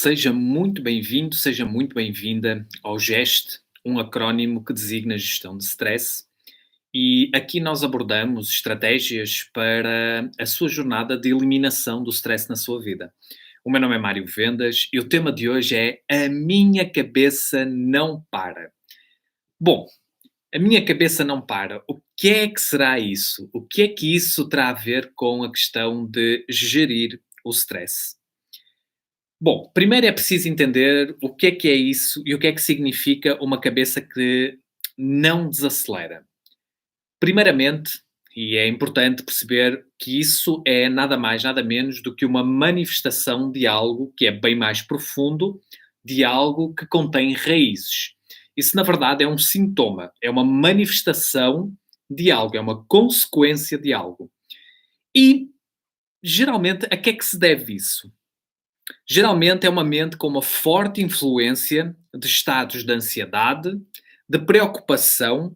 Seja muito bem-vindo, seja muito bem-vinda ao GEST, um acrónimo que designa gestão de stress. E aqui nós abordamos estratégias para a sua jornada de eliminação do stress na sua vida. O meu nome é Mário Vendas e o tema de hoje é A Minha Cabeça Não Para. Bom, a minha cabeça não para. O que é que será isso? O que é que isso terá a ver com a questão de gerir o stress? Bom, primeiro é preciso entender o que é isso e o que é que significa uma cabeça que não desacelera. Primeiramente, e é importante perceber que isso é nada mais, nada menos do que uma manifestação de algo que é bem mais profundo, de algo que contém raízes. Isso, na verdade, é um sintoma, é uma manifestação de algo, é uma consequência de algo. E, geralmente, a que é que se deve isso? Geralmente é uma mente com uma forte influência de estados de ansiedade, de preocupação,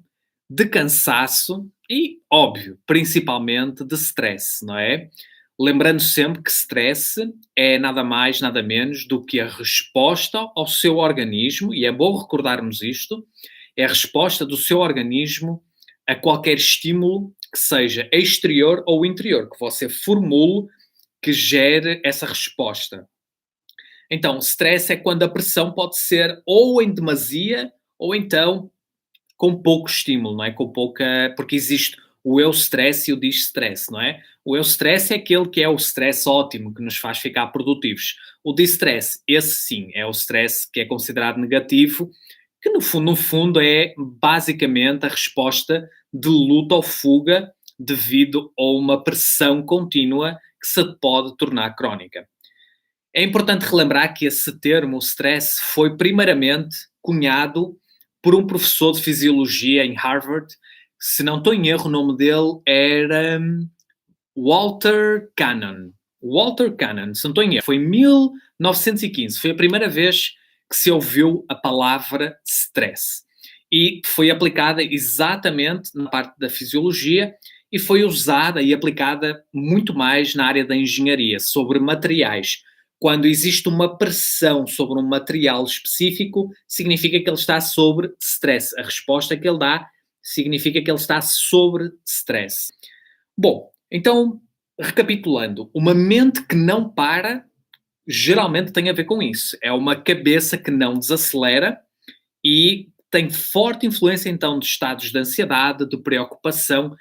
de cansaço e, óbvio, principalmente de stress, não é? Lembrando sempre que stress é nada mais, nada menos do que a resposta ao seu organismo, e é bom recordarmos isto, é a resposta do seu organismo a qualquer estímulo que seja exterior ou interior, que você formule, que gere essa resposta. Então, stress é quando a pressão pode ser ou em demasia ou então com pouco estímulo, não é? Com pouca. Porque existe o eu stress e o distress, não é? O eu stress é aquele que é o stress ótimo, que nos faz ficar produtivos. O distress, esse sim, é o stress que é considerado negativo, que no fundo é basicamente a resposta de luta ou fuga devido a uma pressão contínua que se pode tornar crónica. É importante relembrar que esse termo, stress, foi primeiramente cunhado por um professor de fisiologia em Harvard. Se não estou em erro, o nome dele era Walter Cannon. Walter Cannon, se não estou em erro, foi em 1915. Foi a primeira vez que se ouviu a palavra stress. E foi aplicada exatamente na parte da fisiologia e foi usada e aplicada muito mais na área da engenharia, sobre materiais. Quando existe uma pressão sobre um material específico, significa que ele está sobre stress. A resposta que ele dá significa que ele está sobre stress. Bom, então, recapitulando, uma mente que não para geralmente tem a ver com isso. É uma cabeça que não desacelera e tem forte influência então de estados de ansiedade, de preocupação,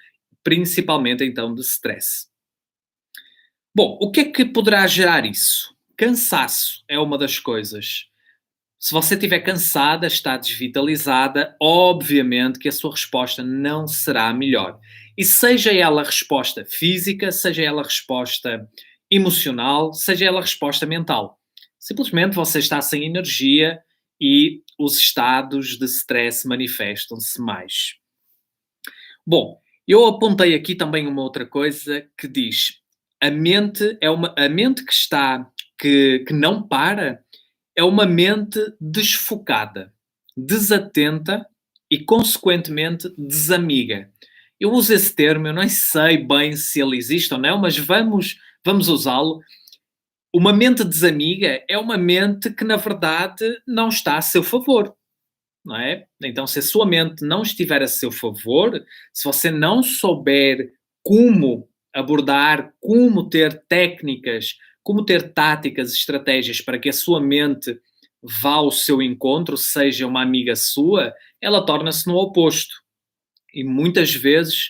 principalmente então de stress. Bom, o que é que poderá gerar isso? Cansaço é uma das coisas. Se você estiver cansada, está desvitalizada, obviamente que a sua resposta não será a melhor. E seja ela resposta física, seja ela resposta emocional, seja ela resposta mental. Simplesmente você está sem energia e os estados de stress manifestam-se mais. Bom, eu apontei aqui também uma outra coisa que diz: a mente que está que não para é uma mente desfocada, desatenta e, consequentemente, desamiga. Eu uso esse termo, eu não sei bem se ele existe ou não, mas vamos usá-lo. Uma mente desamiga é uma mente que, na verdade, não está a seu favor, não é? Então, se a sua mente não estiver a seu favor, se você não souber como abordar, como ter técnicas, como ter táticas, estratégias para que a sua mente vá ao seu encontro, seja uma amiga sua, ela torna-se no oposto. E muitas vezes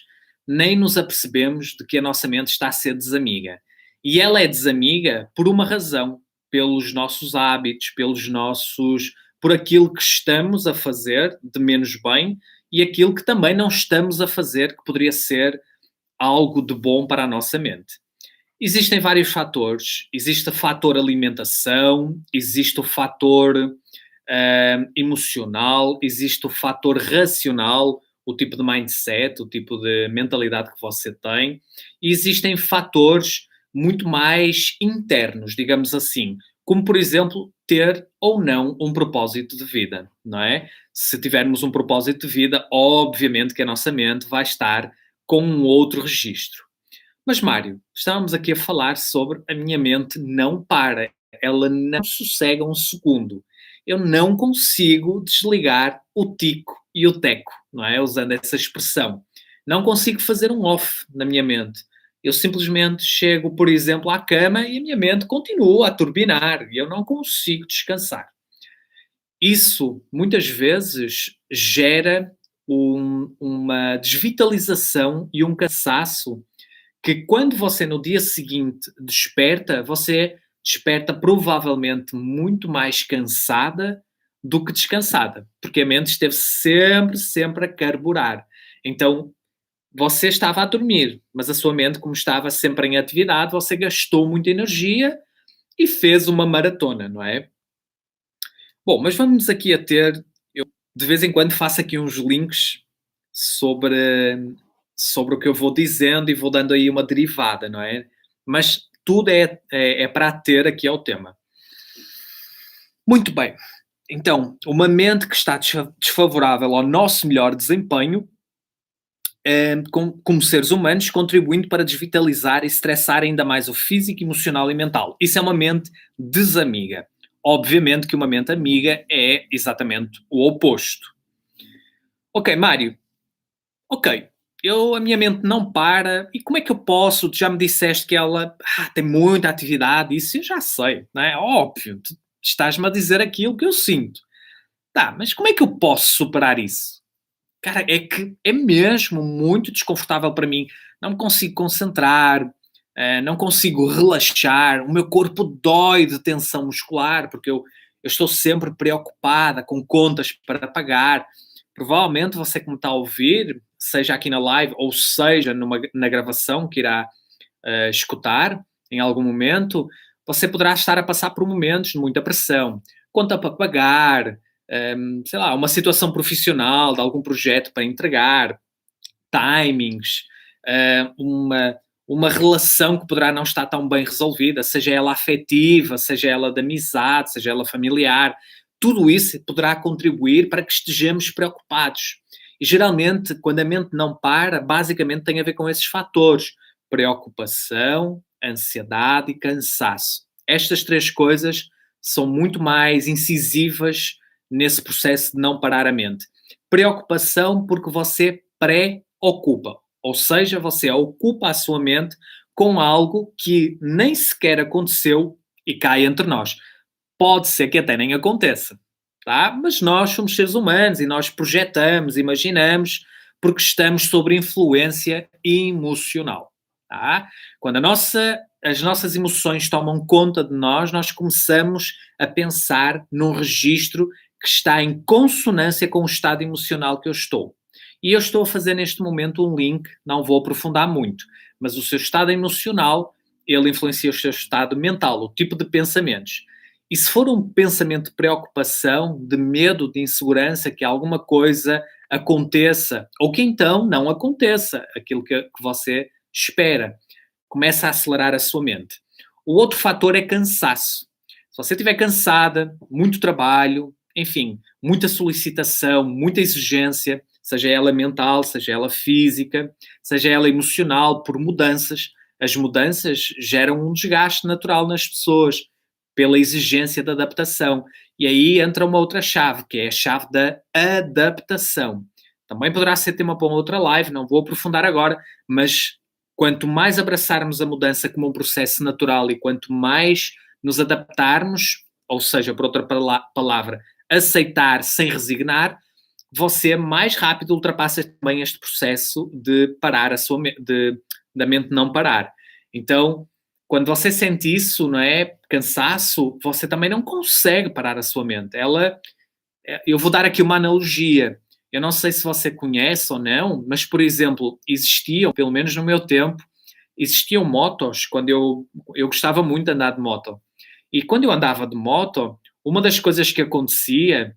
nem nos apercebemos de que a nossa mente está a ser desamiga. E ela é desamiga por uma razão, pelos nossos hábitos, por aquilo que estamos a fazer de menos bem e aquilo que também não estamos a fazer que poderia ser algo de bom para a nossa mente. Existem vários fatores. Existe o fator alimentação, existe o fator emocional, existe o fator racional, o tipo de mindset, o tipo de mentalidade que você tem. E existem fatores muito mais internos, digamos assim, como por exemplo ter ou não um propósito de vida, não é? Se tivermos um propósito de vida, obviamente que a nossa mente vai estar com um outro registro. Mas Mário, estávamos aqui a falar sobre a minha mente não para. ela não sossega um segundo. Eu não consigo desligar o tico e o teco, não é? Usando essa expressão. Não consigo fazer um off na minha mente. Eu simplesmente chego, por exemplo, à cama e a minha mente continua a turbinar e eu não consigo descansar. Isso, muitas vezes, gera uma desvitalização e um cansaço que quando você no dia seguinte desperta, você desperta provavelmente muito mais cansada do que descansada, porque a mente esteve sempre a carburar. Então, você estava a dormir, mas a sua mente, como estava sempre em atividade, você gastou muita energia e fez uma maratona, não é? Bom, mas vamos aqui a ter, eu de vez em quando faço aqui uns links sobre o que eu vou dizendo e vou dando aí uma derivada, não é? Mas tudo é para ter aqui ao tema. Muito bem. Então, uma mente que está desfavorável ao nosso melhor desempenho, como seres humanos, contribuindo para desvitalizar e estressar ainda mais o físico, emocional e mental. Isso é uma mente desamiga. Obviamente que uma mente amiga é exatamente o oposto. Ok, Mário. Ok, a minha mente não para. E como é que eu posso? Tu já me disseste que ela tem muita atividade. Isso eu já sei, não é? Óbvio. Tu estás-me a dizer aquilo que eu sinto. Tá, mas como é que eu posso superar isso? Cara, é que é mesmo muito desconfortável para mim. Não me consigo concentrar, não consigo relaxar, o meu corpo dói de tensão muscular, porque eu estou sempre preocupada com contas para pagar. Provavelmente você que me está a ouvir, seja aqui na live ou seja na gravação que irá escutar em algum momento, você poderá estar a passar por momentos de muita pressão. Conta para pagar, sei lá, uma situação profissional de algum projeto para entregar, timings, uma relação que poderá não estar tão bem resolvida, seja ela afetiva, seja ela de amizade, seja ela familiar, tudo isso poderá contribuir para que estejamos preocupados. E geralmente, quando a mente não para, basicamente tem a ver com esses fatores: preocupação, ansiedade e cansaço. Estas três coisas são muito mais incisivas nesse processo de não parar a mente. Preocupação porque você preocupa, ou seja, você ocupa a sua mente com algo que nem sequer aconteceu e cai entre nós. Pode ser que até nem aconteça, tá? Mas nós somos seres humanos e nós projetamos, imaginamos, porque estamos sob influência emocional, tá? Quando as nossas emoções tomam conta de nós, nós começamos a pensar num registro que está em consonância com o estado emocional que eu estou. E eu estou a fazer neste momento um link, não vou aprofundar muito, mas o seu estado emocional, ele influencia o seu estado mental, o tipo de pensamentos. E se for um pensamento de preocupação, de medo, de insegurança, que alguma coisa aconteça, ou que então não aconteça aquilo que você espera, começa a acelerar a sua mente. O outro fator é cansaço. Se você estiver cansada, muito trabalho, enfim, muita solicitação, muita exigência, seja ela mental, seja ela física, seja ela emocional, por mudanças, as mudanças geram um desgaste natural nas pessoas pela exigência da adaptação. E aí entra uma outra chave, que é a chave da adaptação. Também poderá ser tema para uma outra live, não vou aprofundar agora, mas quanto mais abraçarmos a mudança como um processo natural e quanto mais nos adaptarmos, ou seja, por outra palavra, aceitar sem resignar, você mais rápido ultrapassa também este processo de parar da mente não parar. Então, quando você sente isso, não é, cansaço, você também não consegue parar a sua mente. Eu vou dar aqui uma analogia. Eu não sei se você conhece ou não, mas, por exemplo, existiam, pelo menos no meu tempo, existiam motos quando eu gostava muito de andar de moto. E quando eu andava de moto, uma das coisas que acontecia,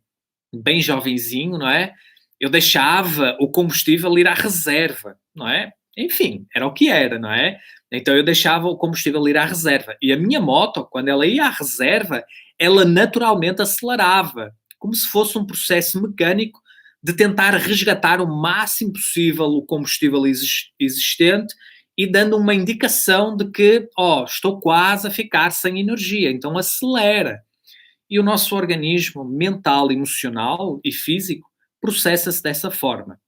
bem jovenzinho, não é? Eu deixava o combustível ir à reserva, não é? Enfim, era o que era, não é? Então eu deixava o combustível ir à reserva. E a minha moto, quando ela ia à reserva, ela naturalmente acelerava, como se fosse um processo mecânico de tentar resgatar o máximo possível o combustível existente e dando uma indicação de que, estou quase a ficar sem energia, então acelera. E o nosso organismo mental, emocional e físico processa-se dessa forma.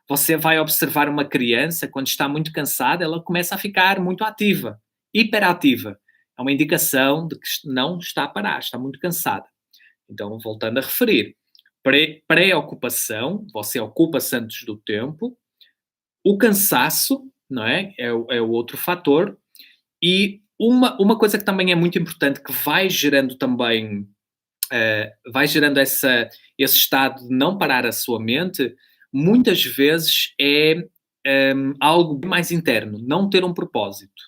Você vai observar uma criança, quando está muito cansada, ela começa a ficar muito ativa, hiperativa. É uma indicação de que não está a parar, está muito cansada. Então, voltando a referir, preocupação, você ocupa-se antes do tempo, o cansaço, não é? É o outro fator. E uma coisa que também é muito importante, que vai gerando também, vai gerando esse estado de não parar a sua mente, muitas vezes é algo mais interno, não ter um propósito.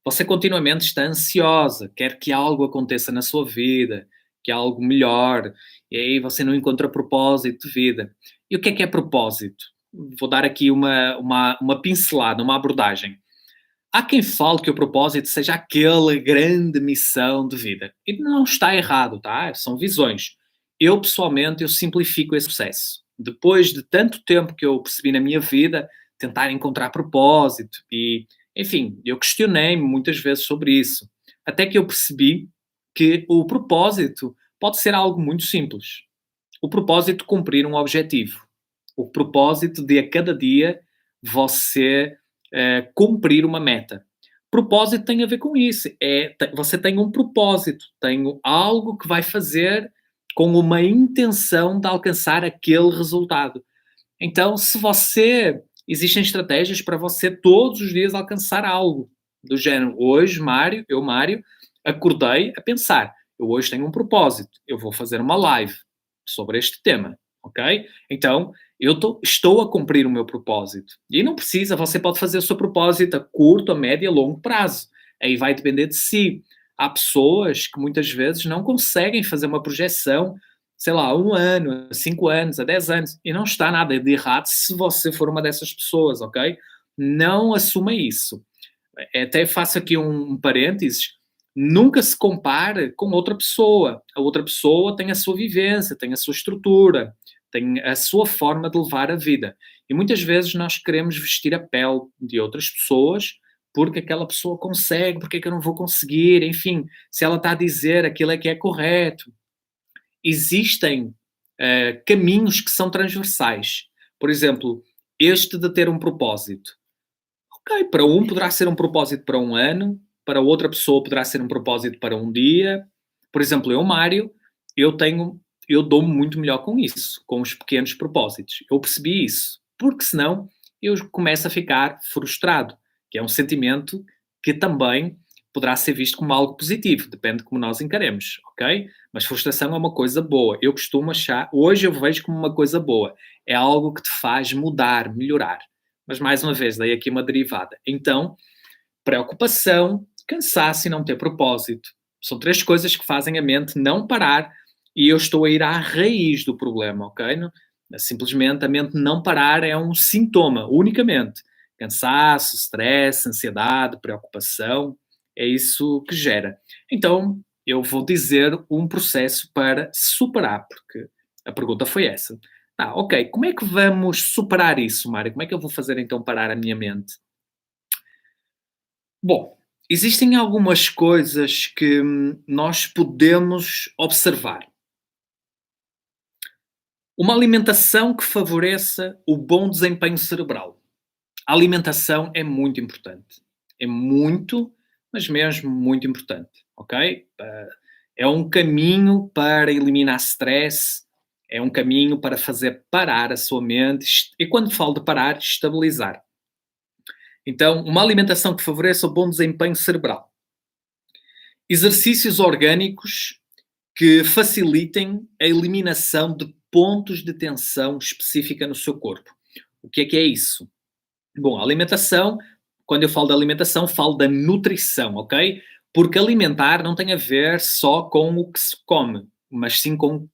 Você continuamente está ansiosa, quer que algo aconteça na sua vida, que algo melhor, e aí você não encontra propósito de vida. E o que é propósito? Vou dar aqui uma pincelada, uma abordagem. Há quem fale que o propósito seja aquela grande missão de vida. E não está errado, tá? São visões. Eu, pessoalmente, eu simplifico esse processo. Depois de tanto tempo que eu percebi na minha vida, tentar encontrar propósito e, enfim, eu questionei-me muitas vezes sobre isso. Até que eu percebi que o propósito pode ser algo muito simples. O propósito de cumprir um objetivo. O propósito de a cada dia você cumprir uma meta. Propósito tem a ver com isso. Você tem um propósito, tem algo que vai fazer com uma intenção de alcançar aquele resultado. Então, se você. Existem estratégias para você todos os dias alcançar algo. Do género, hoje, Mário, acordei a pensar. Eu hoje tenho um propósito. Eu vou fazer uma live sobre este tema. Ok? Então, estou a cumprir o meu propósito. E não precisa, você pode fazer o seu propósito a curto, a médio e a longo prazo. Aí vai depender de si. Há pessoas que muitas vezes não conseguem fazer uma projeção, sei lá, a 1 ano, a 5 anos, a 10 anos, e não está nada de errado se você for uma dessas pessoas, ok? Não assuma isso. Até faço aqui um parênteses, nunca se compare com outra pessoa. A outra pessoa tem a sua vivência, tem a sua estrutura, tem a sua forma de levar a vida. E muitas vezes nós queremos vestir a pele de outras pessoas porque aquela pessoa consegue, porque é que eu não vou conseguir, enfim, se ela está a dizer aquilo é que é correto. Existem caminhos que são transversais. Por exemplo, este de ter um propósito. Ok, para um poderá ser um propósito para 1 ano, para outra pessoa poderá ser um propósito para um dia. Por exemplo, eu, Mário, eu dou-me muito melhor com isso, com os pequenos propósitos. Eu percebi isso, porque senão eu começo a ficar frustrado, que é um sentimento que também poderá ser visto como algo positivo, depende de como nós encaremos, ok? Mas frustração é uma coisa boa. Eu costumo achar, hoje eu vejo como uma coisa boa. É algo que te faz mudar, melhorar. Mas, mais uma vez, dei aqui uma derivada. Então, preocupação, cansaço e não ter propósito. São 3 coisas que fazem a mente não parar e eu estou a ir à raiz do problema, ok? Simplesmente a mente não parar é um sintoma, unicamente. Cansaço, stress, ansiedade, preocupação, é isso que gera. Então, eu vou dizer um processo para superar, porque a pergunta foi essa. Ok, como é que vamos superar isso, Mário? Como é que eu vou fazer então parar a minha mente? Bom, existem algumas coisas que nós podemos observar. Uma alimentação que favoreça o bom desempenho cerebral. A alimentação é muito importante. É muito, mas mesmo muito importante, ok? É um caminho para eliminar stress, é um caminho para fazer parar a sua mente e, quando falo de parar, estabilizar. Então, uma alimentação que favoreça o bom desempenho cerebral. Exercícios orgânicos que facilitem a eliminação de pontos de tensão específica no seu corpo. O que é isso? Bom, a alimentação, quando eu falo da alimentação, falo da nutrição, ok? Porque alimentar não tem a ver só com o que se come, mas sim com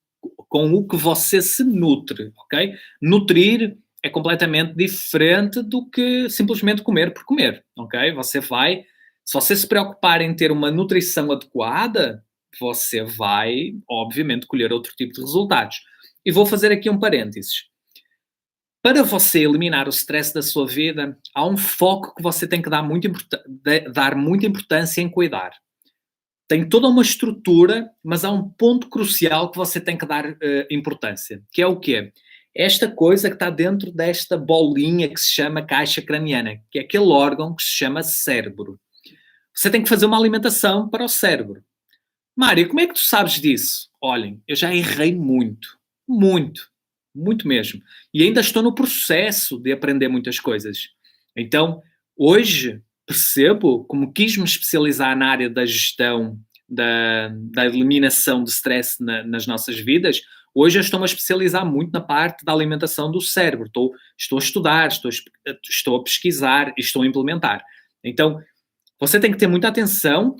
o que você se nutre, ok? Nutrir é completamente diferente do que simplesmente comer por comer, ok? Se você se preocupar em ter uma nutrição adequada, você vai, obviamente, colher outro tipo de resultados. E vou fazer aqui um parênteses. Para você eliminar o stress da sua vida, há um foco que você tem que dar muita importância em cuidar. Tem toda uma estrutura, mas há um ponto crucial que você tem que dar importância, que é o quê? Esta coisa que está dentro desta bolinha que se chama caixa craniana, que é aquele órgão que se chama cérebro. Você tem que fazer uma alimentação para o cérebro. Mário, como é que tu sabes disso? Olhem, eu já errei muito, muito, muito mesmo. E ainda estou no processo de aprender muitas coisas. Então, hoje percebo, como quis me especializar na área da gestão, da eliminação de stress nas nossas vidas, hoje eu estou-me a especializar muito na parte da alimentação do cérebro. Estou a estudar, estou a pesquisar e estou a implementar. Então, você tem que ter muita atenção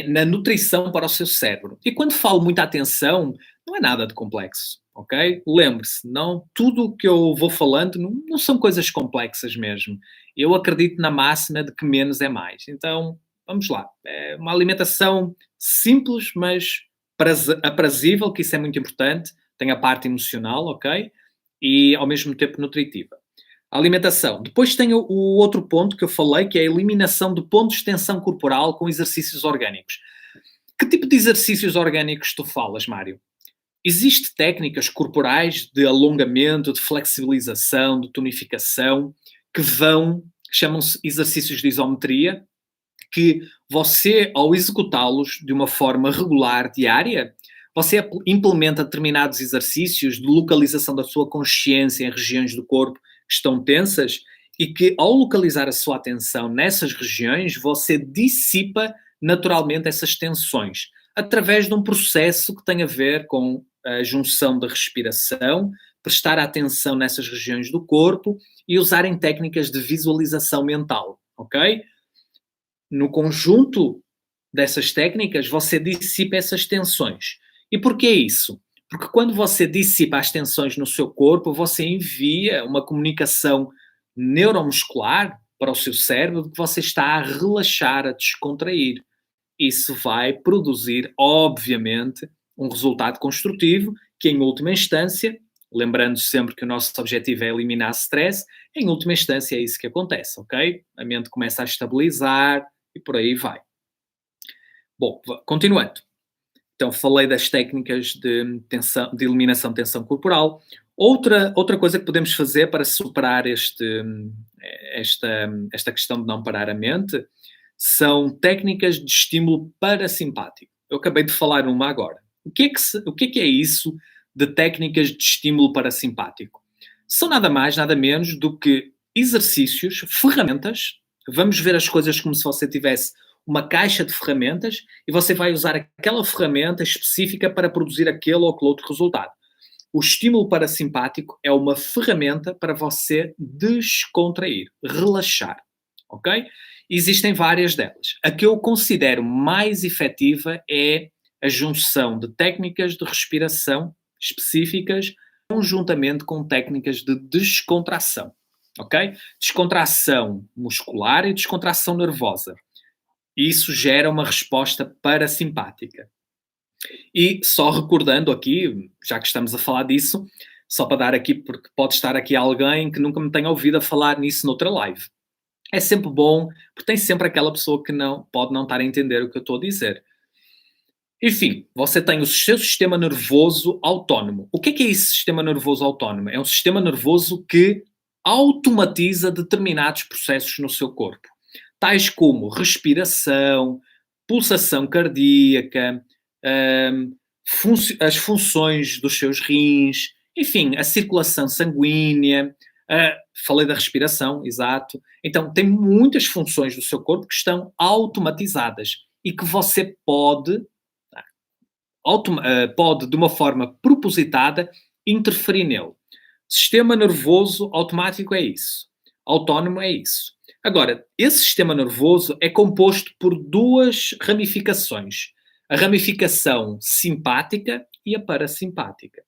na nutrição para o seu cérebro. E quando falo muita atenção, não é nada de complexo, ok? Lembre-se, não tudo o que eu vou falando não são coisas complexas mesmo. Eu acredito na máxima de que menos é mais. Então, vamos lá. É uma alimentação simples, mas aprazível, que isso é muito importante. Tem a parte emocional, ok? E ao mesmo tempo nutritiva. A alimentação. Depois tem o outro ponto que eu falei, que é a eliminação de pontos de tensão corporal com exercícios orgânicos. Que tipo de exercícios orgânicos tu falas, Mário? Existem técnicas corporais de alongamento, de flexibilização, de tonificação, que chamam-se exercícios de isometria, que você, ao executá-los de uma forma regular, diária, você implementa determinados exercícios de localização da sua consciência em regiões do corpo que estão tensas e que, ao localizar a sua atenção nessas regiões, você dissipa naturalmente essas tensões através de um processo que tem a ver com a junção da respiração, prestar atenção nessas regiões do corpo e usarem técnicas de visualização mental, ok? No conjunto dessas técnicas, você dissipa essas tensões. E por que isso? Porque quando você dissipa as tensões no seu corpo, você envia uma comunicação neuromuscular para o seu cérebro de que você está a relaxar, a descontrair. Isso vai produzir, obviamente, um resultado construtivo que, em última instância, lembrando sempre que o nosso objetivo é eliminar stress, em última instância é isso que acontece, ok? A mente começa a estabilizar e por aí vai. Bom, continuando. Então, falei das técnicas de eliminação de tensão corporal. Outra coisa que podemos fazer para superar esta questão de não parar a mente são técnicas de estímulo parasimpático. Eu acabei de falar uma agora. O que é isso de técnicas de estímulo parasimpático? São nada mais, nada menos do que exercícios, ferramentas. Vamos ver as coisas como se você tivesse uma caixa de ferramentas e você vai usar aquela ferramenta específica para produzir aquele ou aquele outro resultado. O estímulo parasimpático é uma ferramenta para você descontrair, relaxar, ok? Existem várias delas. A que eu considero mais efetiva é a junção de técnicas de respiração específicas conjuntamente com técnicas de descontração, ok? Descontração muscular e descontração nervosa. Isso gera uma resposta parasimpática. E só recordando aqui, já que estamos a falar disso, só para dar aqui, porque pode estar aqui alguém que nunca me tenha ouvido a falar nisso noutra live. É sempre bom, porque tem sempre aquela pessoa que pode não estar a entender o que eu estou a dizer. Enfim, você tem o seu sistema nervoso autónomo. O que é esse sistema nervoso autónomo? É um sistema nervoso que automatiza determinados processos no seu corpo, tais como respiração, pulsação cardíaca, as funções dos seus rins, enfim, a circulação sanguínea, falei da respiração, exato. Então, tem muitas funções do seu corpo que estão automatizadas e que você pode, de uma forma propositada, interferir nele. Sistema nervoso automático é isso. Autónomo é isso. Agora, esse sistema nervoso é composto por duas ramificações. A ramificação simpática e a parasimpática.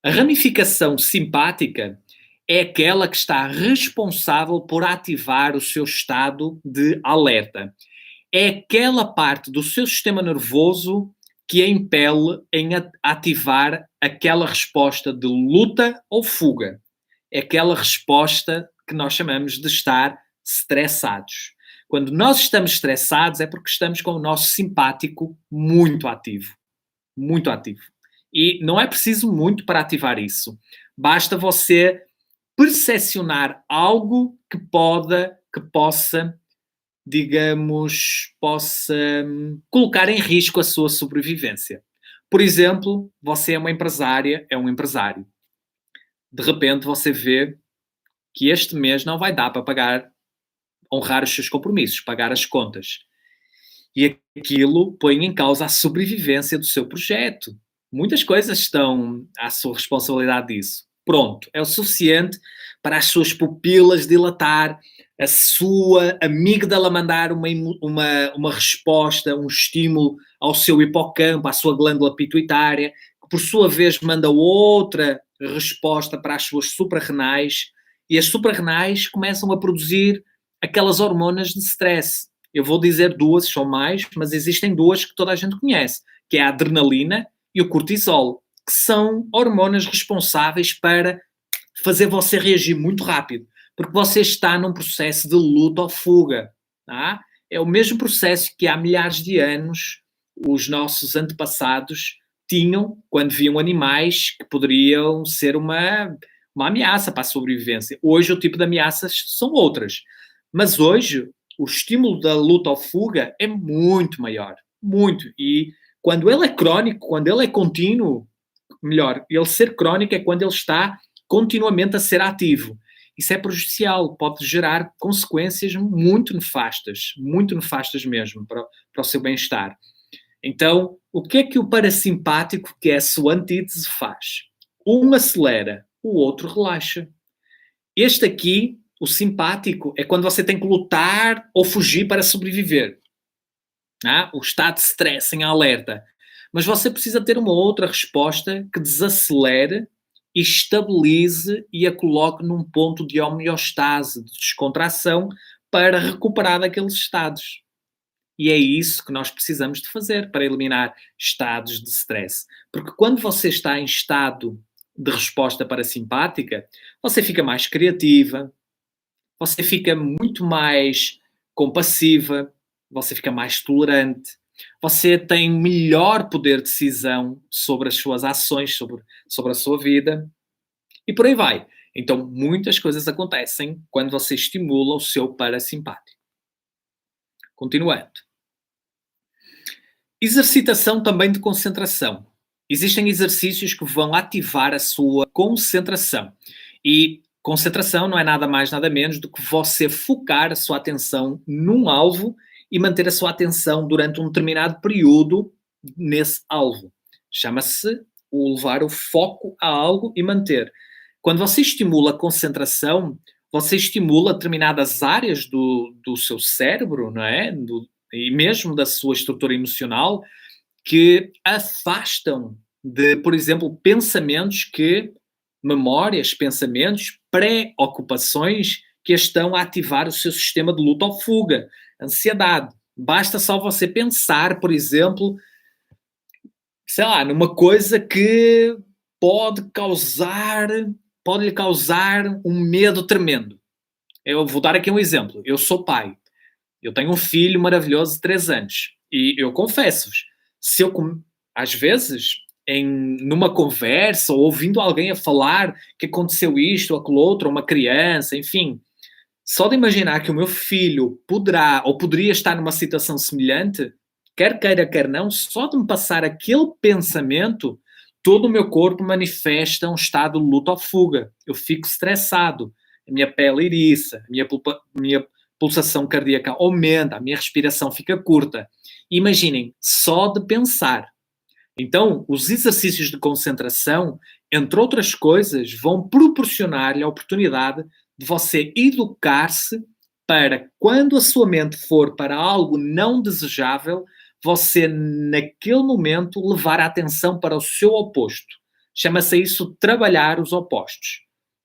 A ramificação simpática é aquela que está responsável por ativar o seu estado de alerta. É aquela parte do seu sistema nervoso que a impele em ativar aquela resposta de luta ou fuga. é aquela resposta que nós chamamos de estar estressados. Quando nós estamos estressados é porque estamos com o nosso simpático muito ativo. Muito ativo. E não é preciso muito para ativar isso. Basta você percepcionar algo que possa, digamos, colocar em risco a sua sobrevivência. Por exemplo, você é uma empresária, é um empresário. De repente você vê que este mês não vai dar para pagar, honrar os seus compromissos, pagar as contas. E aquilo põe em causa a sobrevivência do seu projeto. Muitas coisas estão à sua responsabilidade disso. Pronto, é o suficiente para as suas pupilas dilatar, a sua amígdala mandar uma resposta, um estímulo ao seu hipocampo, à sua glândula pituitária, que por sua vez manda outra resposta para as suas suprarrenais, e as suprarrenais começam a produzir aquelas hormonas de stress. Eu vou dizer duas, são mais, mas existem duas que toda a gente conhece, que é a adrenalina e o cortisol, que são hormonas responsáveis para fazer você reagir muito rápido, porque você está num processo de luta ou fuga. Tá? É o mesmo processo que há milhares de anos os nossos antepassados tinham quando viam animais que poderiam ser uma ameaça para a sobrevivência. Hoje o tipo de ameaças são outras. Mas hoje o estímulo da luta ou fuga é muito maior. Muito. E quando ele é crónico, quando ele é contínuo, melhor, ele ser crónico é quando ele está continuamente a ser ativo. Isso é prejudicial, pode gerar consequências muito nefastas mesmo para o seu bem-estar. Então, o que é que o parasimpático, que é a sua antítese, faz? Um acelera, o outro relaxa. Este aqui, o simpático, é quando você tem que lutar ou fugir para sobreviver. O estado de stress, em alerta. Mas você precisa ter uma outra resposta que desacelere e estabilize e a coloque num ponto de homeostase, de descontração, para recuperar daqueles estados. E é isso que nós precisamos de fazer para eliminar estados de stress. Porque quando você está em estado de resposta parasimpática, você fica mais criativa, você fica muito mais compassiva, você fica mais tolerante, você tem melhor poder de decisão sobre as suas ações, sobre a sua vida, e por aí vai. Então, muitas coisas acontecem quando você estimula o seu parasimpático. Continuando. Exercitação também de concentração. Existem exercícios que vão ativar a sua concentração. E concentração não é nada mais, nada menos do que você focar a sua atenção num alvo e manter a sua atenção durante um determinado período nesse alvo. Chama-se o levar o foco a algo e manter. Quando você estimula a concentração, você estimula determinadas áreas do seu cérebro, não é? E mesmo da sua estrutura emocional, que afastam de, por exemplo, memórias, pensamentos, preocupações que estão a ativar o seu sistema de luta ou fuga, ansiedade. Basta só você pensar, por exemplo, sei lá, numa coisa que pode lhe causar um medo tremendo. Eu vou dar aqui um exemplo. Eu sou pai. Eu tenho um filho maravilhoso de 3 anos. E eu confesso-vos, se eu, às vezes, numa conversa, ou ouvindo alguém a falar que aconteceu isto ou aquilo outro, uma criança, enfim, só de imaginar que o meu filho poderá ou poderia estar numa situação semelhante, quer queira, quer não, só de me passar aquele pensamento, todo o meu corpo manifesta um estado de luta ou fuga. Eu fico estressado, a minha pele iriça, a minha pulsação cardíaca aumenta, a minha respiração fica curta. Imaginem, só de pensar. Então, os exercícios de concentração, entre outras coisas, vão proporcionar-lhe a oportunidade de você educar-se para, quando a sua mente for para algo não desejável, você, naquele momento, levar a atenção para o seu oposto. Chama-se isso trabalhar os opostos.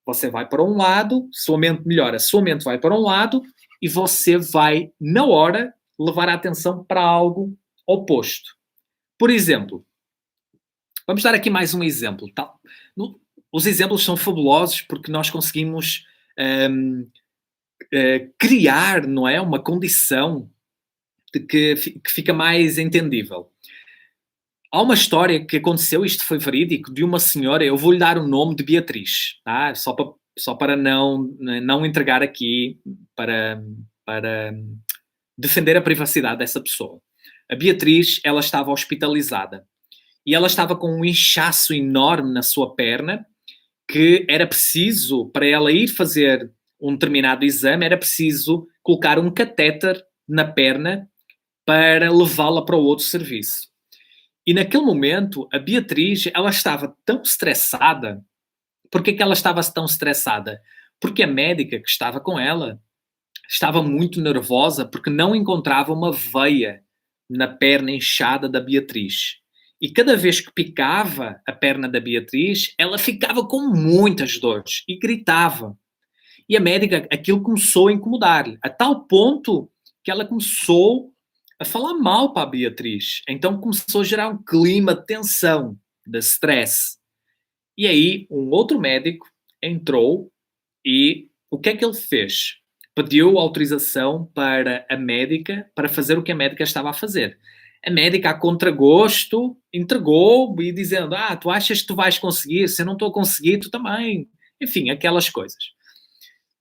Você vai para um lado, sua mente melhora, sua mente vai para um lado e você vai, na hora, levar a atenção para algo oposto. Por exemplo, vamos dar aqui mais um exemplo. os exemplos são fabulosos porque nós conseguimos criar, não é, uma condição de que fica mais entendível. Há uma história que aconteceu, isto foi verídico, de uma senhora, eu vou-lhe dar o nome de Beatriz, tá? Só para não entregar aqui, para defender a privacidade dessa pessoa. A Beatriz, ela estava hospitalizada e ela estava com um inchaço enorme na sua perna, que era preciso, para ela ir fazer um determinado exame, era preciso colocar um catéter na perna para levá-la para o outro serviço. E naquele momento, a Beatriz, ela estava tão estressada. Porquê que ela estava tão estressada? Porque a médica que estava com ela estava muito nervosa porque não encontrava uma veia na perna inchada da Beatriz. E cada vez que picava a perna da Beatriz, ela ficava com muitas dores e gritava. E a médica, aquilo começou a incomodar-lhe, a tal ponto que ela começou a falar mal para a Beatriz. Então começou a gerar um clima de tensão, de stress. E aí um outro médico entrou e o que é que ele fez? Pediu autorização para a médica para fazer o que a médica estava a fazer. A médica, a contragosto, entregou e dizendo: tu achas que tu vais conseguir? Se eu não estou a conseguir, tu também. Enfim, aquelas coisas.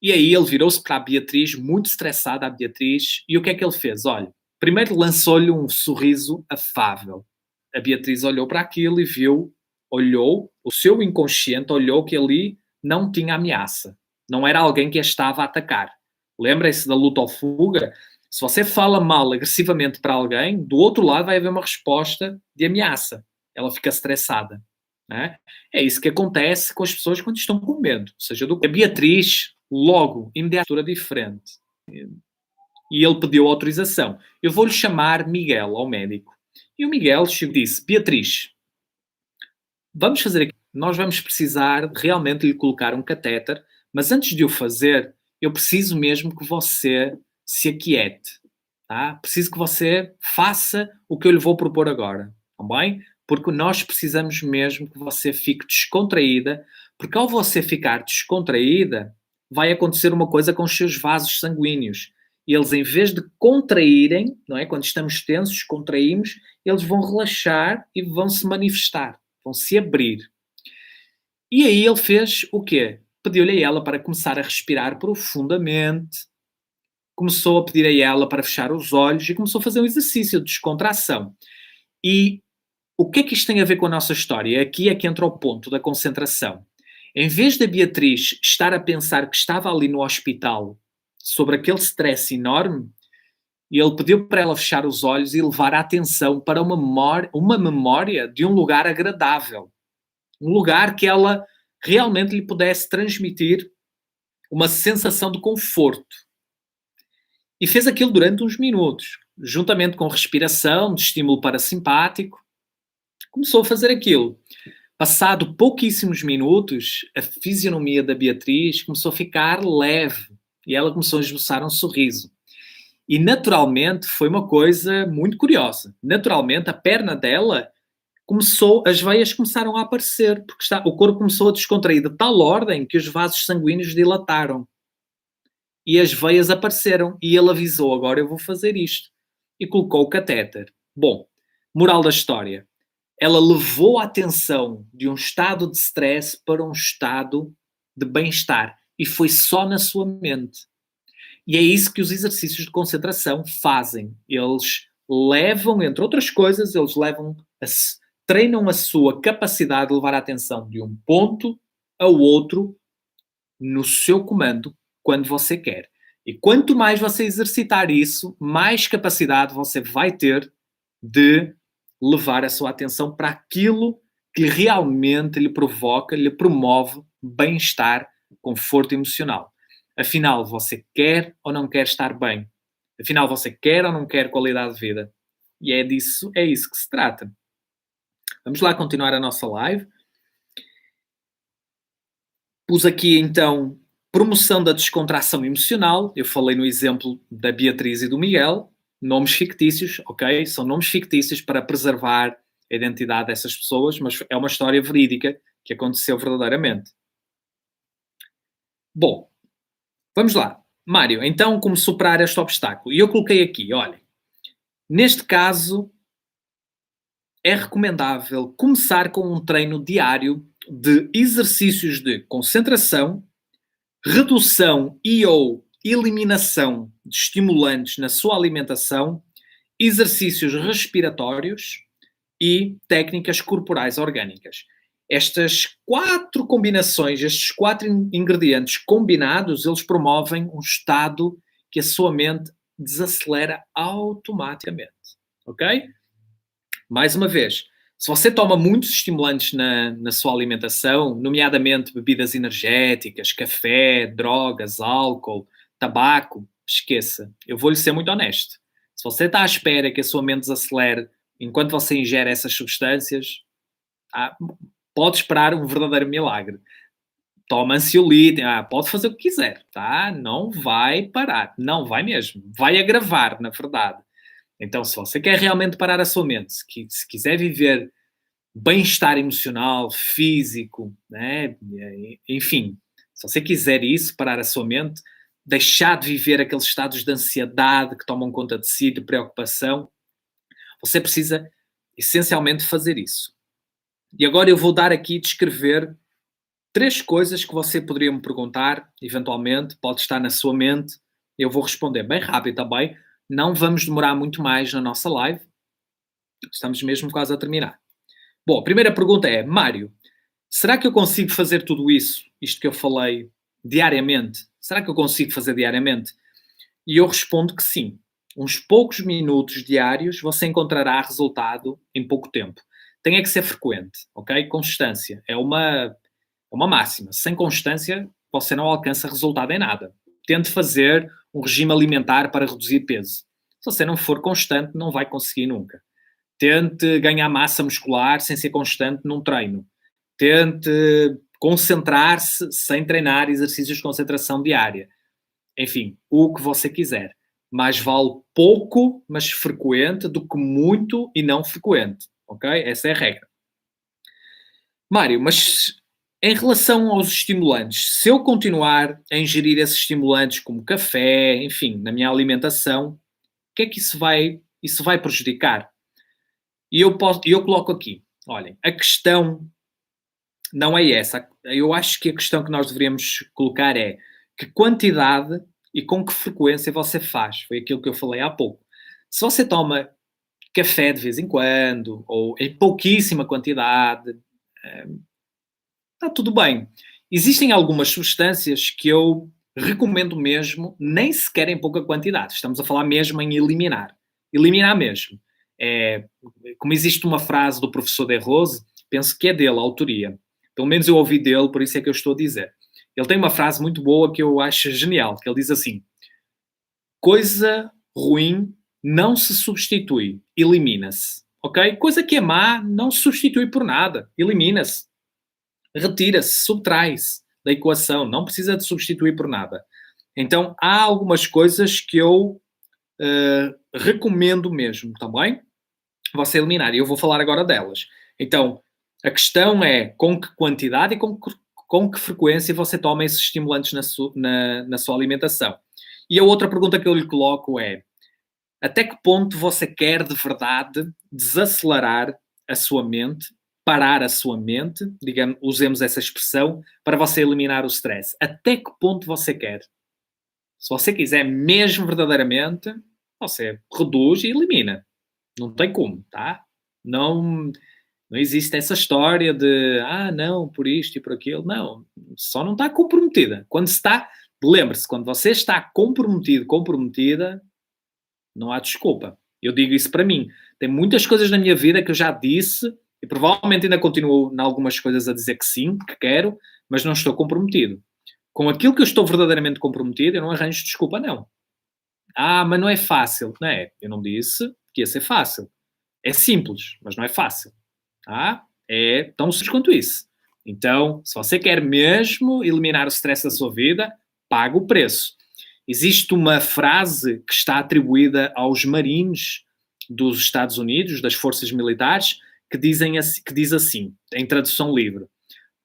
E aí ele virou-se para a Beatriz, muito estressada a Beatriz, e o que é que ele fez? Olha, primeiro lançou-lhe um sorriso afável. A Beatriz olhou para aquilo e viu, olhou, o seu inconsciente olhou que ali não tinha ameaça. Não era alguém que a estava a atacar. Lembrem-se da luta ou fuga. Se você fala mal, agressivamente para alguém, do outro lado vai haver uma resposta de ameaça. Ela fica estressada. Né? É isso que acontece com as pessoas quando estão com medo. Ou seja, a Beatriz, logo, imediatamente diferente. E ele pediu autorização. Eu vou-lhe chamar Miguel ao médico. E o Miguel disse: Beatriz, vamos fazer aqui. Nós vamos precisar realmente lhe colocar um catéter, mas antes de o fazer, eu preciso mesmo que você se aquiete. Tá? Preciso que você faça o que eu lhe vou propor agora. Tá bem? Porque nós precisamos mesmo que você fique descontraída, porque ao você ficar descontraída, vai acontecer uma coisa com os seus vasos sanguíneos. E eles, em vez de contraírem, não é? Quando estamos tensos, contraímos, eles vão relaxar e vão se manifestar, vão se abrir. E aí ele fez o quê? Pediu-lhe a ela para começar a respirar profundamente, começou a pedir a ela para fechar os olhos e começou a fazer um exercício de descontração. E o que é que isto tem a ver com a nossa história? Aqui é que entra o ponto da concentração. Em vez da Beatriz estar a pensar que estava ali no hospital sobre aquele stress enorme, ele pediu para ela fechar os olhos e levar a atenção para uma memória de um lugar agradável. Um lugar que ela realmente lhe pudesse transmitir uma sensação de conforto. E fez aquilo durante uns minutos, juntamente com respiração, de estímulo parasimpático. Começou a fazer aquilo. Passado pouquíssimos minutos, a fisionomia da Beatriz começou a ficar leve e ela começou a esboçar um sorriso. E naturalmente foi uma coisa muito curiosa. Naturalmente a perna dela as veias começaram a aparecer, porque o corpo começou a descontrair de tal ordem que os vasos sanguíneos dilataram. E as veias apareceram. E ele avisou: agora eu vou fazer isto. E colocou o catéter. Bom, moral da história. Ela levou a atenção de um estado de stress para um estado de bem-estar. E foi só na sua mente. E é isso que os exercícios de concentração fazem. Eles levam, entre outras coisas, treinam a sua capacidade de levar a atenção de um ponto ao outro no seu comando, quando você quer. E quanto mais você exercitar isso, mais capacidade você vai ter de levar a sua atenção para aquilo que realmente lhe provoca, lhe promove bem-estar, conforto emocional. Afinal, você quer ou não quer estar bem? Afinal, você quer ou não quer qualidade de vida? E é isso que se trata. Vamos lá continuar a nossa live. Pus aqui, então, promoção da descontração emocional. Eu falei no exemplo da Beatriz e do Miguel. Nomes fictícios, ok? São nomes fictícios para preservar a identidade dessas pessoas, mas é uma história verídica que aconteceu verdadeiramente. Bom, vamos lá. Mário, então como superar este obstáculo? E eu coloquei aqui, olha, neste caso é recomendável começar com um treino diário de exercícios de concentração, redução e ou eliminação de estimulantes na sua alimentação, exercícios respiratórios e técnicas corporais orgânicas. Estas 4 combinações, estes 4 ingredientes combinados, eles promovem um estado que a sua mente desacelera automaticamente. Ok? Mais uma vez, se você toma muitos estimulantes na sua alimentação, nomeadamente bebidas energéticas, café, drogas, álcool, tabaco, esqueça. Eu vou-lhe ser muito honesto. Se você está à espera que a sua mente desacelere enquanto você ingere essas substâncias, pode esperar um verdadeiro milagre. Toma ansiolítico, pode fazer o que quiser, tá? Não vai parar, não vai mesmo. Vai agravar, na verdade. Então, se você quer realmente parar a sua mente, se quiser viver bem-estar emocional, físico, né? Enfim, se você quiser isso, parar a sua mente, deixar de viver aqueles estados de ansiedade que tomam conta de si, de preocupação, você precisa essencialmente fazer isso. E agora eu vou dar aqui, descrever 3 coisas que você poderia me perguntar, eventualmente, pode estar na sua mente, eu vou responder bem rápido também, não vamos demorar muito mais na nossa live, estamos mesmo quase a terminar. Bom, a primeira pergunta é, Mário, será que eu consigo fazer tudo isso, isto que eu falei, diariamente? Será que eu consigo fazer diariamente? E eu respondo que sim. Uns poucos minutos diários você encontrará resultado em pouco tempo. Tem é que ser frequente, ok? Constância. É uma máxima. Sem constância, você não alcança resultado em nada. Tente fazer um regime alimentar para reduzir peso. Se você não for constante, não vai conseguir nunca. Tente ganhar massa muscular sem ser constante num treino. Tente concentrar-se sem treinar exercícios de concentração diária. Enfim, o que você quiser. Mais vale pouco, mas frequente, do que muito e não frequente. Ok? Essa é a regra. Mário, mas em relação aos estimulantes, se eu continuar a ingerir esses estimulantes como café, enfim, na minha alimentação, o que é que isso vai prejudicar? E eu coloco aqui, olhem, a questão não é essa. Eu acho que a questão que nós deveríamos colocar é que quantidade e com que frequência você faz. Foi aquilo que eu falei há pouco. Se você toma café de vez em quando, ou em pouquíssima quantidade, está tudo bem. Existem algumas substâncias que eu recomendo mesmo, nem sequer em pouca quantidade. Estamos a falar mesmo em eliminar. Eliminar mesmo. Como existe uma frase do professor De Rose, penso que é dele, a autoria. Pelo menos eu ouvi dele, por isso é que eu estou a dizer. Ele tem uma frase muito boa que eu acho genial, que ele diz assim: coisa ruim não se substitui, elimina-se. Ok? Coisa que é má não se substitui por nada, elimina-se. Retira-se, subtrai-se da equação, não precisa de substituir por nada. Então, há algumas coisas que eu recomendo mesmo, está bem? Você eliminar. E eu vou falar agora delas. Então, a questão é com que quantidade e com que frequência você toma esses estimulantes na sua alimentação. E a outra pergunta que eu lhe coloco é: até que ponto você quer de verdade desacelerar a sua mente, parar a sua mente, digamos, usemos essa expressão, para você eliminar o stress? Até que ponto você quer? Se você quiser mesmo verdadeiramente, você reduz e elimina. Não tem como, tá? Não, não existe essa história de não, por isto e por aquilo. Não, só não está comprometida. Quando está, lembre-se, quando você está comprometido, comprometida, não há desculpa. Eu digo isso para mim. Tem muitas coisas na minha vida que eu já disse e provavelmente ainda continuo em algumas coisas a dizer que sim, que quero, mas não estou comprometido. Com aquilo que eu estou verdadeiramente comprometido, eu não arranjo desculpa, não. Mas não é fácil. Não é. Eu não disse que ia ser fácil. É simples, mas não é fácil. Tá? É tão simples quanto isso. Então, se você quer mesmo eliminar o stress da sua vida, pague o preço. Existe uma frase que está atribuída aos marines dos Estados Unidos, das forças militares, que diz assim, em tradução livre: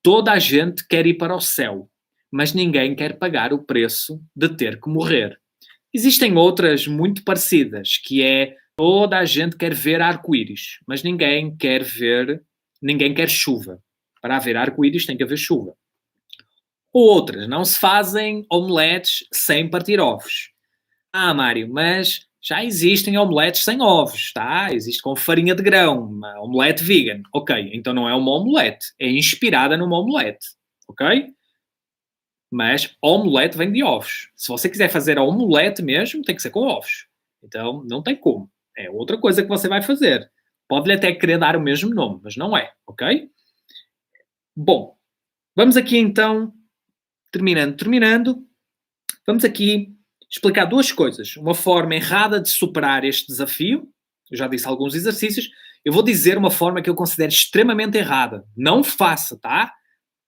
Toda a gente quer ir para o céu, mas ninguém quer pagar o preço de ter que morrer. Existem outras muito parecidas, que é toda a gente quer ver arco-íris, mas ninguém quer chuva. Para haver arco-íris tem que haver chuva. Ou outras, não se fazem omeletes sem partir ovos. Ah, Mário, mas já existem omeletes sem ovos, tá? Existe com farinha de grão, uma omelete vegan. Ok, então não é uma omelete, é inspirada numa omelete, ok? Mas omelete vem de ovos. Se você quiser fazer a omelete mesmo, tem que ser com ovos. Então, não tem como. É outra coisa que você vai fazer. Pode-lhe até querer dar o mesmo nome, mas não é, ok? Bom, vamos aqui então, terminando, vamos aqui explicar duas coisas. Uma forma errada de superar este desafio. Eu já disse alguns exercícios. Eu vou dizer uma forma que eu considero extremamente errada. Não faça, tá?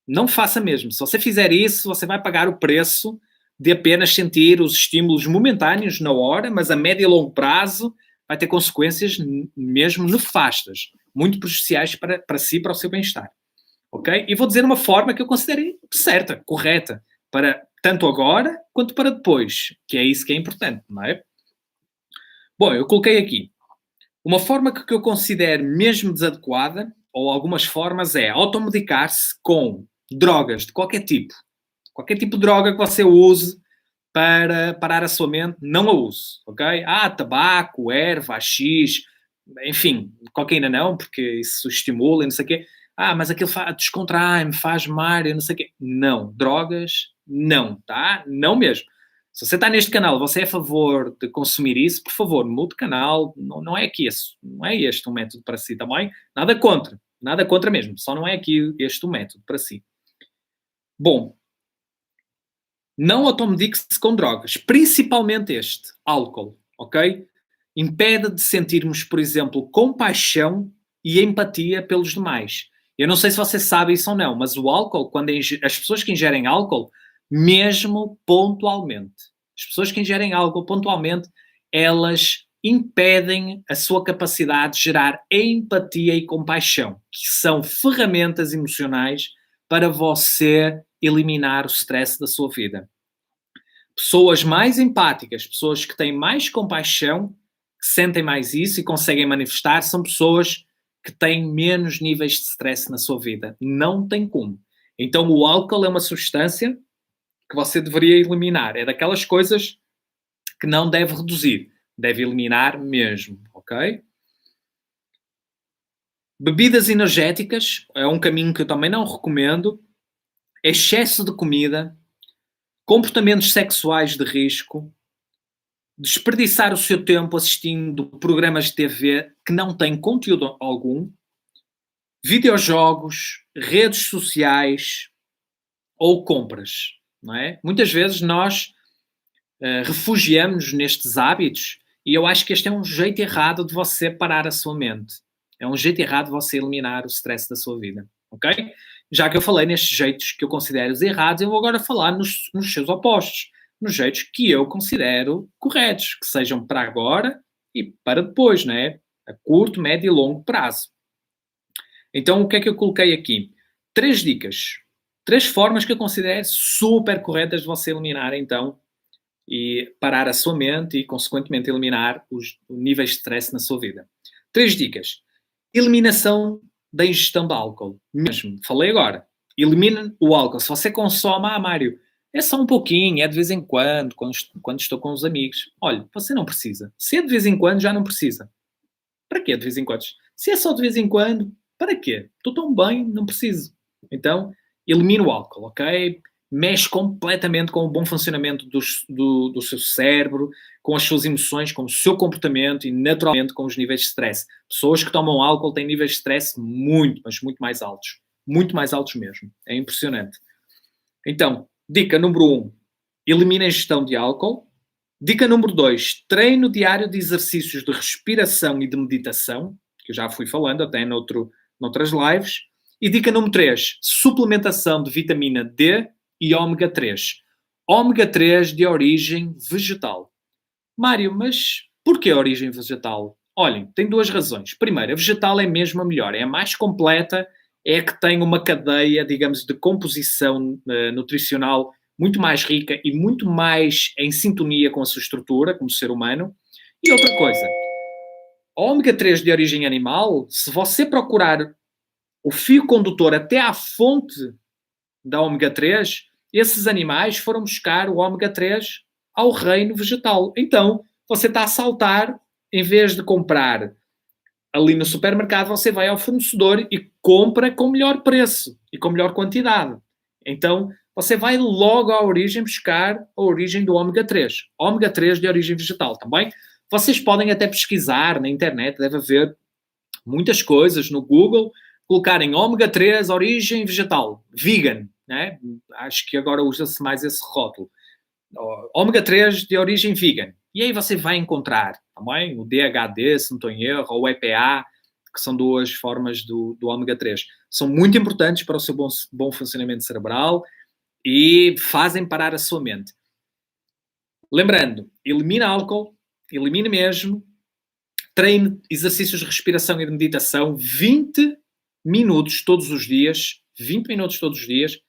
Não faça mesmo. Se você fizer isso, você vai pagar o preço de apenas sentir os estímulos momentâneos na hora, mas a médio e longo prazo vai ter consequências mesmo nefastas, muito prejudiciais para si e para o seu bem-estar. Ok? E vou dizer uma forma que eu considero certa, correta, para tanto agora quanto para depois, que é isso que é importante, não é? Bom, eu coloquei aqui. Uma forma que eu considero mesmo desadequada, ou algumas formas, é automedicar-se com drogas de qualquer tipo. Qualquer tipo de droga que você use para parar a sua mente, não a use, ok? Ah, tabaco, erva, X, enfim, cocaína não, porque isso estimula e não sei o quê. Ah, mas aquilo descontrai-me, faz mal, não sei o quê. Não, drogas, não, tá? Não mesmo. Se você está neste canal, você é a favor de consumir isso, por favor, mude de canal. Não, não é aqui esse, não é este um método para si também. Nada contra mesmo. Só não é aqui este o método para si. Bom, não automedique-se com drogas, principalmente este, álcool, ok? Impede de sentirmos, por exemplo, compaixão e empatia pelos demais. Eu não sei se você sabe isso ou não, mas o álcool, as pessoas que ingerem álcool, mesmo pontualmente, as pessoas que ingerem álcool pontualmente, elas impedem a sua capacidade de gerar empatia e compaixão, que são ferramentas emocionais para você eliminar o stress da sua vida. Pessoas mais empáticas, pessoas que têm mais compaixão, que sentem mais isso e conseguem manifestar, são pessoas que têm menos níveis de stress na sua vida. Não tem como. Então o álcool é uma substância que você deveria eliminar. É daquelas coisas que não deve reduzir. Deve eliminar mesmo, ok? Bebidas energéticas é um caminho que eu também não recomendo. Excesso de comida, comportamentos sexuais de risco, desperdiçar o seu tempo assistindo programas de TV que não têm conteúdo algum, videojogos, redes sociais ou compras, não é? Muitas vezes nós refugiamos nestes hábitos e eu acho que este é um jeito errado de você parar a sua mente. É um jeito errado de você eliminar o stress da sua vida, ok? Já que eu falei nestes jeitos que eu considero os errados, eu vou agora falar nos seus opostos, nos jeitos que eu considero corretos, que sejam para agora e para depois, né? A curto, médio e longo prazo. Então, o que é que eu coloquei aqui? 3 dicas. 3 formas que eu considero super corretas de você eliminar, então, e parar a sua mente e, consequentemente, eliminar os níveis de stress na sua vida. 3 dicas. Eliminação da ingestão de álcool. Mesmo, falei agora. Elimina o álcool. Se você consome, Mário, é só um pouquinho, é de vez em quando estou com os amigos. Olha, você não precisa. Se é de vez em quando, já não precisa. Para quê de vez em quando? Se é só de vez em quando, para quê? Estou tão bem, não preciso. Então, elimina o álcool, ok? Mexe completamente com o bom funcionamento do seu cérebro, com as suas emoções, com o seu comportamento e, naturalmente, com os níveis de stress. Pessoas que tomam álcool têm níveis de stress muito, mas muito mais altos. Muito mais altos mesmo. É impressionante. Então, dica número 1, elimina a ingestão de álcool. Dica número 2, treino diário de exercícios de respiração e de meditação, que eu já fui falando até noutras lives. E dica número 3, suplementação de vitamina D e ômega 3. Ômega 3 de origem vegetal. Mário, mas porquê a origem vegetal? Olhem, tem 2 razões. Primeiro, a vegetal é mesmo a melhor, é a mais completa, é que tem uma cadeia, digamos, de composição nutricional muito mais rica e muito mais em sintonia com a sua estrutura como ser humano. E outra coisa, a ômega 3 de origem animal, se você procurar o fio condutor até à fonte da ômega 3, esses animais foram buscar o ômega 3 ao reino vegetal. Então, você está a saltar, em vez de comprar ali no supermercado, você vai ao fornecedor e compra com melhor preço e com melhor quantidade. Então, você vai logo à origem buscar a origem do ômega 3. Ômega 3 de origem vegetal, também. Vocês podem até pesquisar na internet, deve haver muitas coisas no Google, colocarem ômega 3, origem vegetal, vegan, né? Acho que agora usa-se mais esse rótulo. Ômega 3 de origem vegan. E aí você vai encontrar também o DHD, se não estou em erro, ou o EPA, que são duas formas do ômega 3. São muito importantes para o seu bom funcionamento cerebral e fazem parar a sua mente. Lembrando, elimina álcool, elimina mesmo, treine exercícios de respiração e de meditação 20 minutos todos os dias. 20 minutos todos os dias.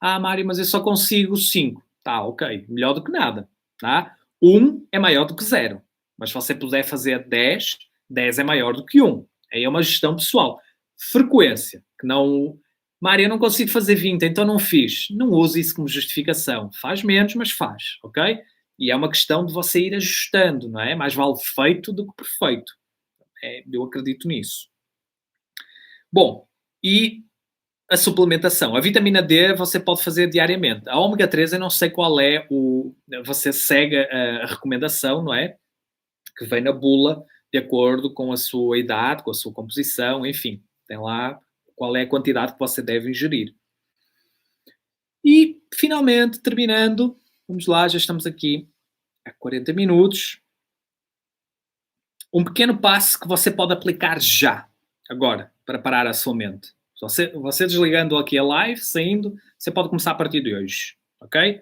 Ah, Mário, mas eu só consigo 5. Tá, ok. Melhor do que nada. Tá? 1 é maior do que 0. Mas se você puder fazer 10, 10 é maior do que 1. Aí é uma gestão pessoal. Frequência. Que não... Mário, eu não consigo fazer 20, então não fiz. Não use isso como justificação. Faz menos, mas faz, ok? E é uma questão de você ir ajustando, não é? Mais vale feito do que perfeito. Eu acredito nisso. Bom, e a suplementação. A vitamina D você pode fazer diariamente. A ômega 3 eu não sei qual é o... Você segue a recomendação, não é? Que vem na bula, de acordo com a sua idade, com a sua composição, enfim. Tem lá qual é a quantidade que você deve ingerir. E, finalmente, terminando, vamos lá, já estamos aqui há 40 minutos. Um pequeno passo que você pode aplicar já, agora, para parar a sua mente. Você desligando aqui a live, saindo, você pode começar a partir de hoje, ok?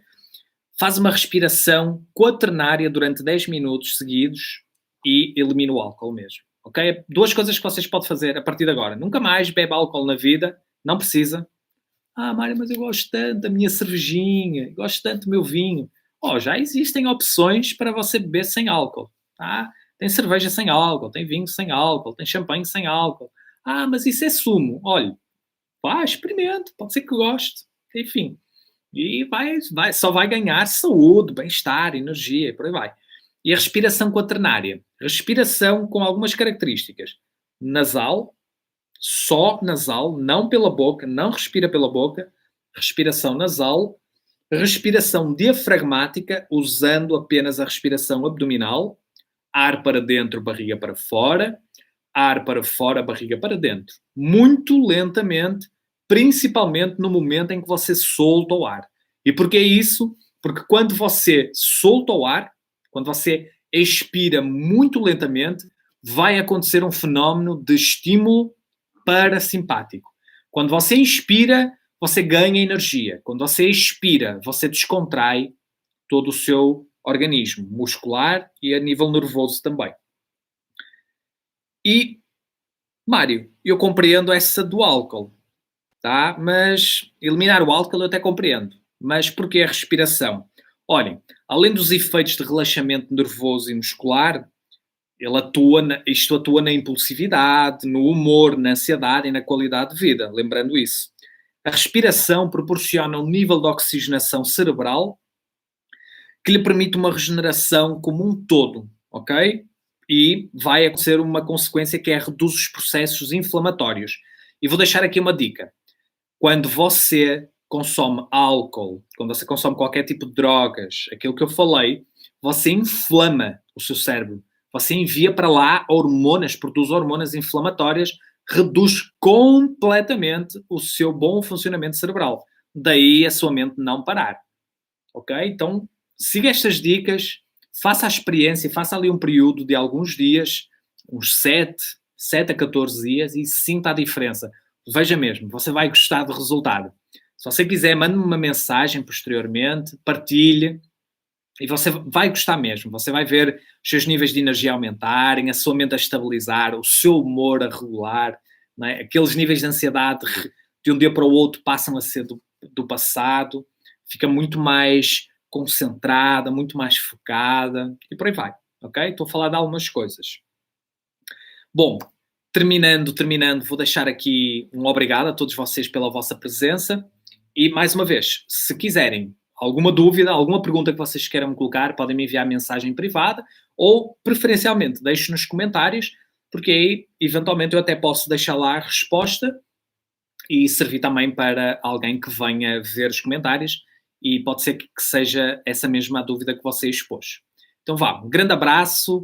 Faz uma respiração quaternária durante 10 minutos seguidos e elimina o álcool mesmo, ok? Duas coisas que vocês podem fazer a partir de agora. Nunca mais bebe álcool na vida, não precisa. Ah, Mário, mas eu gosto tanto da minha cervejinha, gosto tanto do meu vinho. Oh, já existem opções para você beber sem álcool, tá? Tem cerveja sem álcool, tem vinho sem álcool, tem champanhe sem álcool. Ah, mas isso é sumo. Olha, vá, experimente, pode ser que goste. Enfim, e só vai ganhar saúde, bem-estar, energia, e por aí vai. E a respiração quaternária. Respiração com algumas características. Nasal, só nasal, não pela boca, não respira pela boca. Respiração nasal. Respiração diafragmática, usando apenas a respiração abdominal. Ar para dentro, barriga para fora. Ar para fora, barriga para dentro. Muito lentamente, principalmente no momento em que você solta o ar. E porquê isso? Porque quando você solta o ar, quando você expira muito lentamente, vai acontecer um fenómeno de estímulo parasimpático. Quando você inspira, você ganha energia. Quando você expira, você descontrai todo o seu organismo, muscular e a nível nervoso também. E, Mário, eu compreendo essa do álcool, tá? Mas eliminar o álcool eu até compreendo. Mas porquê a respiração? Olhem, além dos efeitos de relaxamento nervoso e muscular, isto atua na impulsividade, no humor, na ansiedade e na qualidade de vida, lembrando isso. A respiração proporciona um nível de oxigenação cerebral que lhe permite uma regeneração como um todo, ok? E vai acontecer uma consequência que é reduzir os processos inflamatórios. E vou deixar aqui uma dica. Quando você consome álcool, quando você consome qualquer tipo de drogas, aquilo que eu falei, você inflama o seu cérebro. Você envia para lá hormonas, produz hormonas inflamatórias, reduz completamente o seu bom funcionamento cerebral. Daí a sua mente não parar. Ok? Então, siga estas dicas, faça a experiência, faça ali um período de alguns dias, uns 7 a 14 dias e sinta a diferença. Veja mesmo, você vai gostar do resultado. Se você quiser, mande-me uma mensagem posteriormente, partilhe, e você vai gostar mesmo. Você vai ver os seus níveis de energia aumentarem, a sua mente a estabilizar, o seu humor a regular. não é? Aqueles níveis de ansiedade de um dia para o outro passam a ser do passado, fica muito mais concentrada, muito mais focada e por aí vai, ok? Estou a falar de algumas coisas. Bom, terminando, vou deixar aqui um obrigado a todos vocês pela vossa presença e, mais uma vez, se quiserem alguma dúvida, alguma pergunta que vocês queiram me colocar, podem me enviar mensagem privada ou, preferencialmente, deixem nos comentários, porque aí, eventualmente, eu até posso deixar lá a resposta e servir também para alguém que venha ver os comentários e pode ser que seja essa mesma dúvida que você expôs. Então vá, um grande abraço